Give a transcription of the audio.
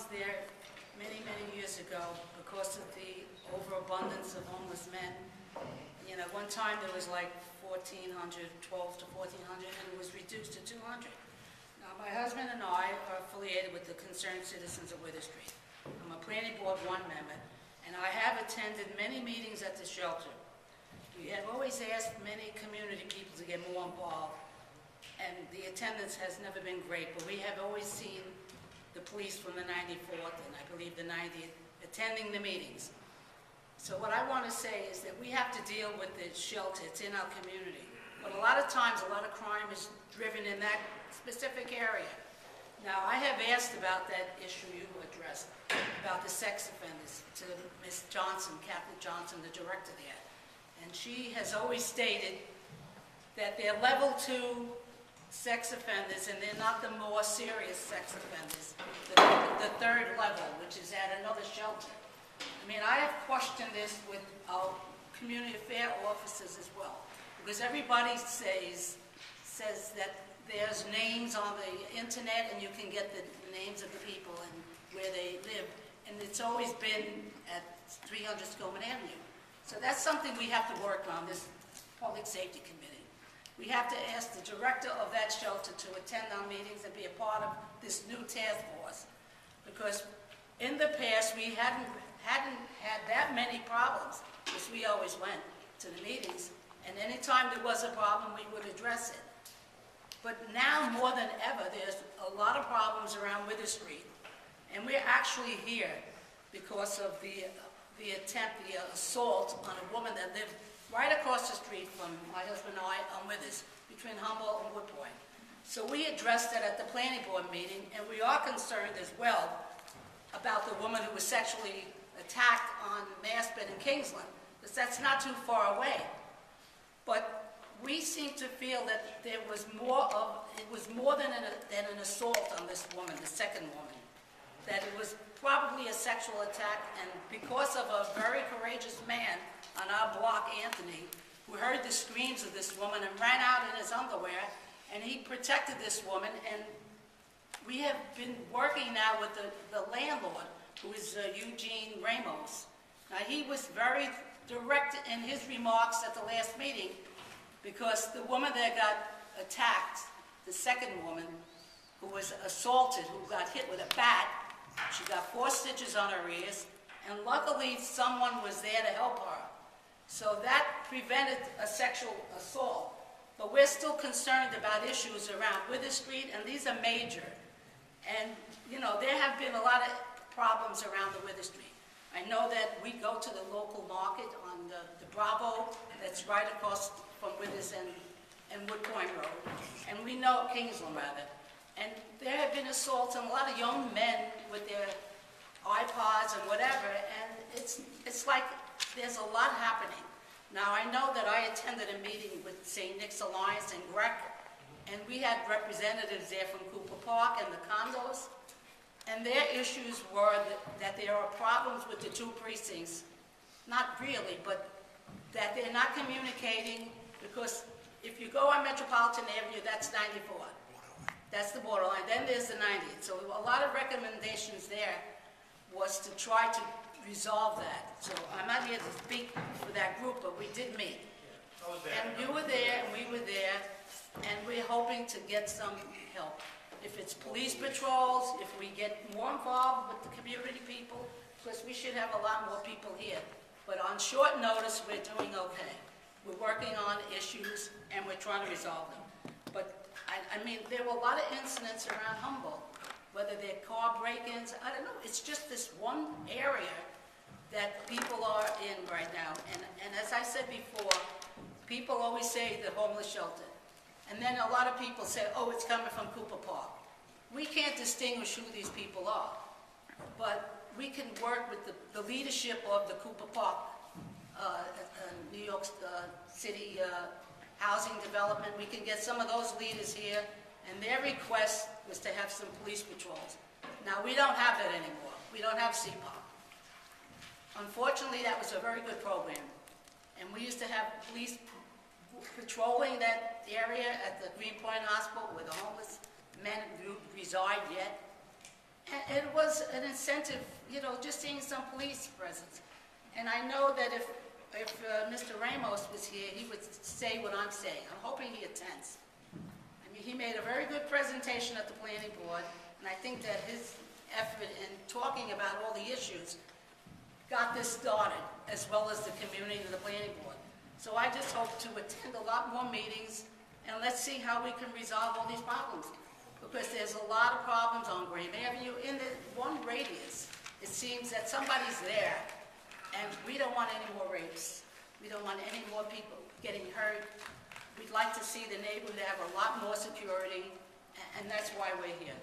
problems there many, many years ago because of the overabundance of homeless men. You know, one time there was like 1,400, 12 to 1,400, and it was reduced to 200. Now, my husband and I are affiliated with the Concerned Citizens of Wither Street. I'm a planning board 1 member, and I have attended many meetings at the shelter. We have always asked many community people to get more involved, and the attendance has never been great, but we have always seen the police from the 94th and I believe the 90th attending the meetings. So what I want to say is that we have to deal with the shelter. It's in our community. But a lot of times, a lot of crime is driven in that specific area. Now, I have asked about that issue you addressed, about the sex offenders, to Ms. Johnson, Kathy Johnson, the director there. And she has always stated that they're level 2 sex offenders, and they're not the more serious sex offenders, the 3rd level, which is at another shelter. I mean, I have questioned this with our community affair officers as well, because everybody says that there's names on the internet and you can get the names of the people and where they live, and it's always been at 300 Skillman Avenue. So that's something we have to work on, this Public Safety Committee. We have to ask the director of that shelter to attend our meetings and be a part of this new task force. Because in the past, we hadn't had that many problems, because we always went to the meetings, and anytime there was a problem, we would address it. But now, more than ever, there's a lot of problems around Wither Street, and we're actually here because of the assault on a woman that lived right across the street from my husband and I on Withers, between Humboldt and Woodpoint. So we addressed that at the planning board meeting, and we are concerned as well about the woman who was sexually attacked on Maspeth and Kingsland, because that's not too far away. But we seem to feel that it was more than an assault on this woman, the second woman, that it was probably a sexual attack, and because of a very courageous man on our block, Anthony, who heard the screams of this woman and ran out in his underwear, and he protected this woman. And we have been working now with the landlord, who is Eugene Ramos. Now, he was very direct in his remarks at the last meeting, because the woman that got attacked, the second woman, who was assaulted, who got hit with a bat, she got 4 stitches on her ears, and luckily someone was there to help her. So that prevented a sexual assault. But we're still concerned about issues around Wither Street, and these are major. And, you know, there have been a lot of problems around the Wither Street. I know that we go to the local market on the Bravo, that's right across from Withers and Woodpoint Road, and we know Kingsland, rather. And there have been assaults on a lot of young men with their iPods and whatever, and it's like there's a lot happening. Now, I know that I attended a meeting with St. Nick's Alliance and Grec, and we had representatives there from Cooper Park and the condos, and their issues were that there are problems with the 2 precincts. Not really, but that they're not communicating, because if you go on Metropolitan Avenue, that's 94. That's the borderline. Then there's the 90th. So a lot of recommendations there was to try to resolve that. So I'm not here to speak for that group, but we did meet. And you were there, and we were there, and we're hoping to get some help. If it's police patrols, if we get more involved with the community people, because we should have a lot more people here. But on short notice, we're doing okay. We're working on issues, and we're trying to resolve them. But I mean, there were a lot of incidents around Humboldt, whether they're car break-ins, I don't know. It's just this one area that people are in right now. And as I said before, people always say the homeless shelter. And then a lot of people say, oh, it's coming from Cooper Park. We can't distinguish who these people are, but we can work with the leadership of the Cooper Park, New York City housing development. We can get some of those leaders here, and their request was to have some police patrols. Now, we don't have that anymore. We don't have CPOP. Unfortunately, that was a very good program, and we used to have police patrolling that area at the Greenpoint Hospital where the homeless men reside yet. And it was an incentive, you know, just seeing some police presence. And I know that if Mr. Ramos was here, he would say what I'm saying. I'm hoping he attends. I mean, he made a very good presentation at the planning board, and I think that his effort in talking about all the issues got this started, as well as the community and the planning board. So I just hope to attend a lot more meetings, and let's see how we can resolve all these problems. Because there's a lot of problems on Graham Avenue. In the one radius, it seems that somebody's there, and we don't want any more rapes. We don't want any more people getting hurt. We'd like to see the neighborhood have a lot more security, and that's why we're here.